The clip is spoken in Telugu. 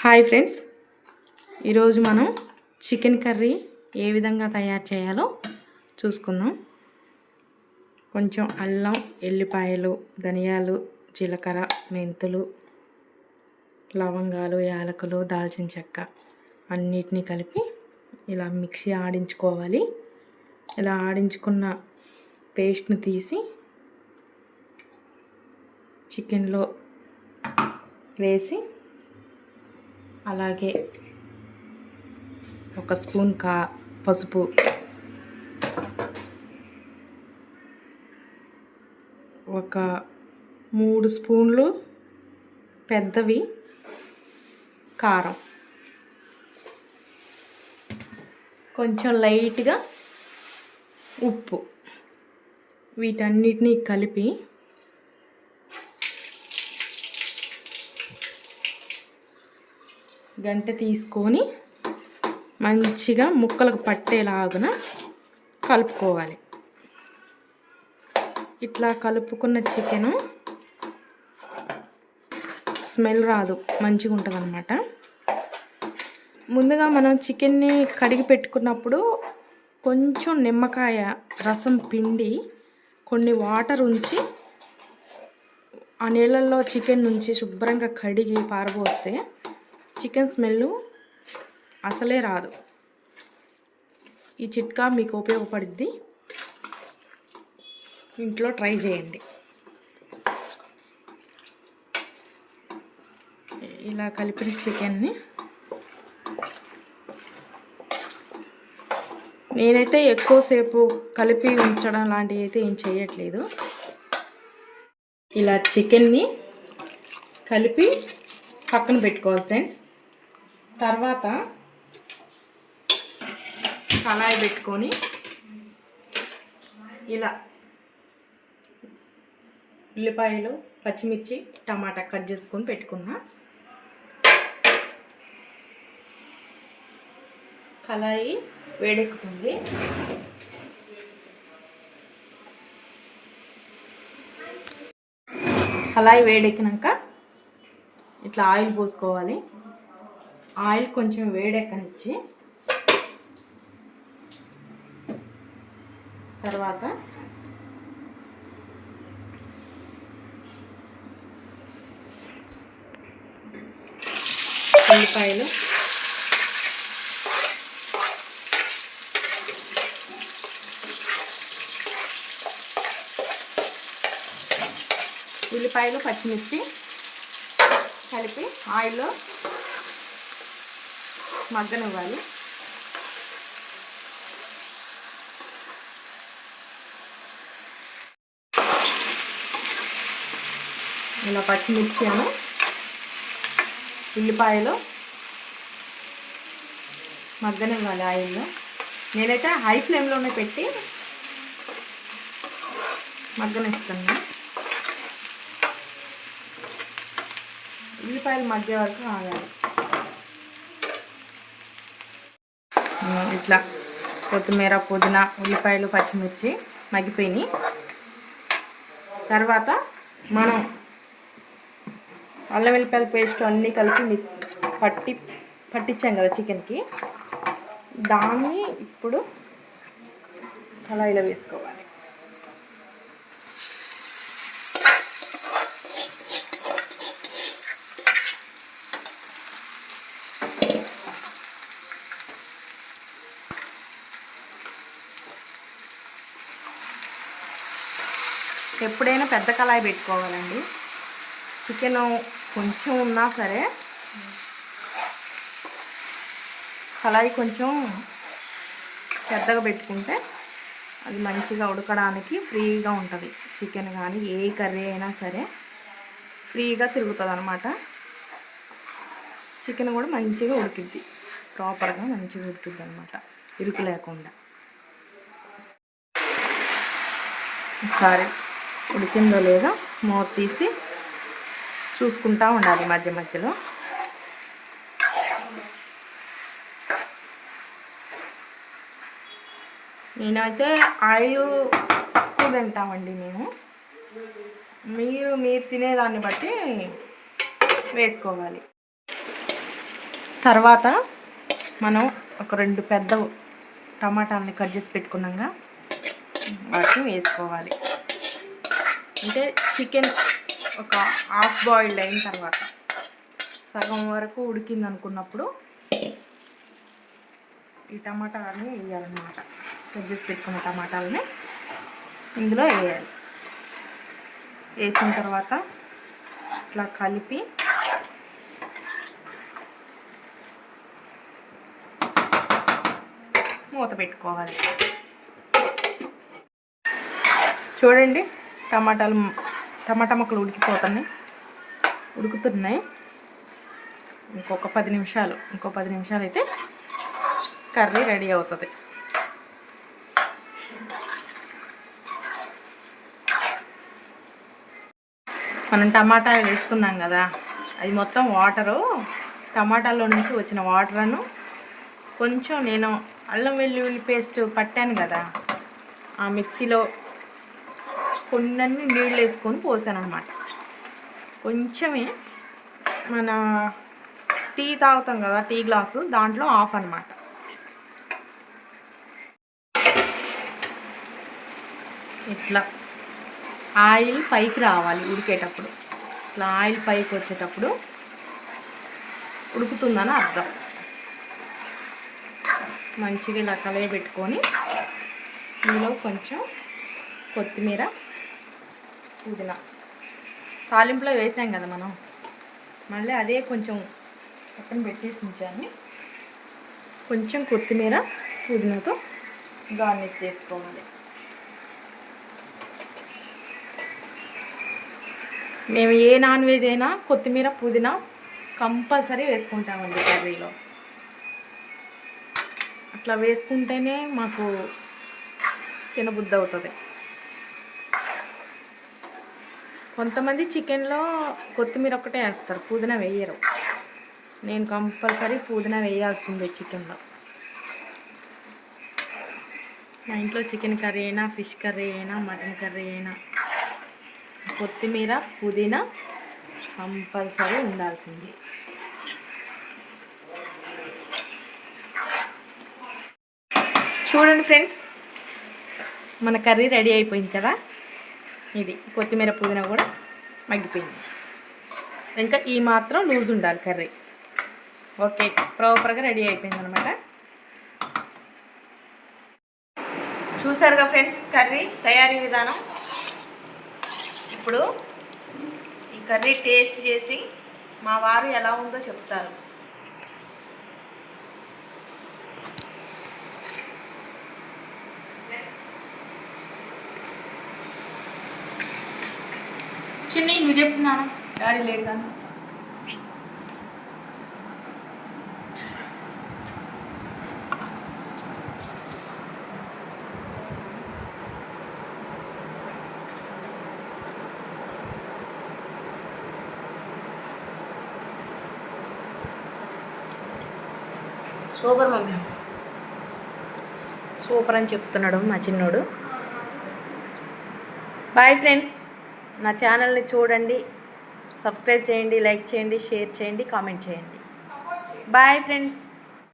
హాయ్ ఫ్రెండ్స్, ఈరోజు మనం చికెన్ కర్రీ ఏ విధంగా తయారు చేయాలో చూసుకుందాం. కొంచెం అల్లం, ఎల్లిపాయలు, ధనియాలు, జీలకర్ర, మెంతులు, లవంగాలు, యాలకులు, దాల్చిన చెక్క అన్నిటినీ కలిపి ఇలా మిక్సీ ఆడించుకోవాలి. ఇలా ఆడించుకున్న పేస్ట్ని తీసి చికెన్లో వేసి అలాగే ఒక స్పూన్ పసుపు, ఒక 3 స్పూన్లు పెద్దవి కారం, కొంచెం లైట్గా ఉప్పు, వీటన్నిటినీ కలిపి గంటె తీసుకొని మంచిగా ముక్కలకు పట్టేలాగున కలుపుకోవాలి. ఇట్లా కలుపుకున్న చికెను స్మెల్ రాదు, మంచిగా ఉంటుంది అన్నమాట. ముందుగా మనం చికెన్ని కడిగి పెట్టుకున్నప్పుడు కొంచెం నిమ్మకాయ రసం పిండి కొన్ని వాటర్ ఉంచి ఆ నీళ్ళల్లో చికెన్ నుంచి శుభ్రంగా కడిగి పారబోస్తే చికెన్ స్మెల్ అసలే రాదు. ఈ చిట్కా మీకు ఉపయోగపడుద్ది, ఇంట్లో ట్రై చేయండి. ఇలా కలిపిన చికెన్ని నేనైతే ఎక్కువసేపు కలిపి ఉంచడం లాంటివి అయితే ఏం చేయట్లేదు. ఇలా చికెన్ని కలిపి పక్కన పెట్టుకోవాలి ఫ్రెండ్స్. తర్వాత కళాయి పెట్టుకొని ఇలా ఉల్లిపాయలు, పచ్చిమిర్చి, టమాటా కట్ చేసుకొని పెట్టుకున్నా. కళాయి వేడెక్కుతుంది. కళాయి వేడెక్కినాక ఇట్లా ఆయిల్ పోసుకోవాలి. ఆయిల్ కొంచెం వేడెక్కనిచ్చి తర్వాత ఉల్లిపాయలు, పచ్చిమిర్చి కలిపి ఆయిల్లో మగ్గనివ్వాలి. ఇలా పచ్చిమిర్చి ఉల్లిపాయలు మగ్గనివ్వాలి ఆయిల్లో. నేనైతే హై ఫ్లేమ్లోనే పెట్టి మగ్గనిస్తాను. ఉల్లిపాయలు మగ్గే వరకు ఆగాలి. ఇట్లా కొత్తిమీర, పుదీనా, ఉల్లిపాయలు, పచ్చిమిర్చి మగ్గిపోయినాయి. తర్వాత మనం అల్లం వెల్లిపాయల పేస్ట్ అన్నీ కలిపి పట్టించాం కదా చికెన్కి, దాన్ని ఇప్పుడు కళాయిలో వేసుకోవాలి. ఎప్పుడైనా పెద్ద కళాయి పెట్టుకోవాలండి. చికెన్ కొంచెం ఉన్నా సరే కళాయి కొంచెం పెద్దగా పెట్టుకుంటే అది మంచిగా ఉడకడానికి ఫ్రీగా ఉంటుంది. చికెన్ కానీ ఏ కర్రీ అయినా సరే ఫ్రీగా తిరుగుతుంది అన్నమాట. చికెన్ కూడా మంచిగా ఉడికిద్ది, ప్రాపర్గా మంచిగా ఉడికిద్ది అన్నమాట, ఇరుకు లేకుండా. ఒకసారి ఉడికిందో లేదో మూత తీసి చూసుకుంటూ ఉండాలి మధ్య మధ్యలో. నేనైతే ఆయిల్ తక్కువ తింటామండి మేము. మీరు తినేదాన్ని బట్టి వేసుకోవాలి. తర్వాత మనం ఒక 2 పెద్ద టమాటాలని కట్ చేసి పెట్టుకున్నాక వాటిని వేసుకోవాలి. అంటే చికెన్ ఒక హాఫ్ బాయిల్డ్ అయిన తర్వాత సగం వరకు ఉడికింది అనుకున్నప్పుడు ఈ టమాటాలని వేయాలన్నమాట. కట్ చేసి పెట్టుకున్న టమాటాలని ఇందులో వేయాలి. వేసిన తర్వాత ఇట్లా కలిపి మూత పెట్టుకోవాలి. చూడండి టమాటా ముక్కలు ఉడుకుతున్నాయి. ఇంకో 10 నిమిషాలు అయితే కర్రీ రెడీ అవుతుంది. మనం టమాటా వేసుకున్నాం కదా, అది మొత్తం టమాటాలో నుంచి వచ్చిన వాటర్ను కొంచెం నేను అల్లం వెల్లుల్లి పేస్ట్ పట్టాను కదా, ఆ మిక్సీలో కొన్ని నీళ్ళు వేసుకొని పోసాను అన్నమాట. కొంచెమే మన టీ తాగుతాం కదా, టీ గ్లాసు దాంట్లో హాఫ్ అన్నమాట. ఇట్లా ఆయిల్ పైకి రావాలి ఉడికేటప్పుడు. ఇట్లా ఆయిల్ పైకి వచ్చేటప్పుడు ఉడుకుతుందని అర్థం. మంచిగా ఇలా కలయబెట్టుకొని ఇందులో కొంచెం కొత్తిమీర, పుదీనా తాలింపులో వేసాం కదా మనం, మళ్ళీ అదే కొంచెం పక్కన పెట్టేసి ఉంచాను. కొంచెం కొత్తిమీర, పుదీనాతో గార్నిష్ చేసుకోవాలి. మేము ఏ నాన్ వెజ్ అయినా కొత్తిమీర, పుదీనా కంపల్సరీ వేసుకుంటామండి కర్రీలో. అట్లా వేసుకుంటేనే మాకు తినబుద్ధి అవుతుంది. కొంతమంది చికెన్లో కొత్తిమీర ఒక్కటే వేస్తారు, పుదీనా వేయరు. నేను కంపల్సరీ పుదీనా వేయాల్సిందే చికెన్లో. మా ఇంట్లో చికెన్ కర్రీ అయినా, ఫిష్ కర్రీ అయినా, మటన్ కర్రీ అయినా కొత్తిమీర, పుదీనా కంపల్సరీ ఉండాల్సింది. చూడండి ఫ్రెండ్స్, మన కర్రీ రెడీ అయిపోయింది కదా. ఇది కొత్తిమీర, పుదీనా కూడా మగ్గిపోయింది. ఇంకా ఈ మాత్రం లూజ్ ఉండాలి కర్రీ. ఓకే, ప్రాపర్గా రెడీ అయిపోయింది అనమాట. చూసారుగా ఫ్రెండ్స్ కర్రీ తయారీ విధానం. ఇప్పుడు ఈ కర్రీ టేస్ట్ చేసి మా వారు ఎలా ఉందో చెప్తారు. చిన్ని నువ్వు చెప్తున్నాను, డాడీ లేడు కానీ. సూపర్ మమ్మీ, సూపర్ అని చెప్తున్నాడు మా చిన్నోడు. బాయ్ ఫ్రెండ్స్, నా ఛానల్ని చూడండి, సబ్స్క్రైబ్ చేయండి, లైక్ చేయండి, షేర్ చేయండి, కామెంట్ చేయండి. Bye friends.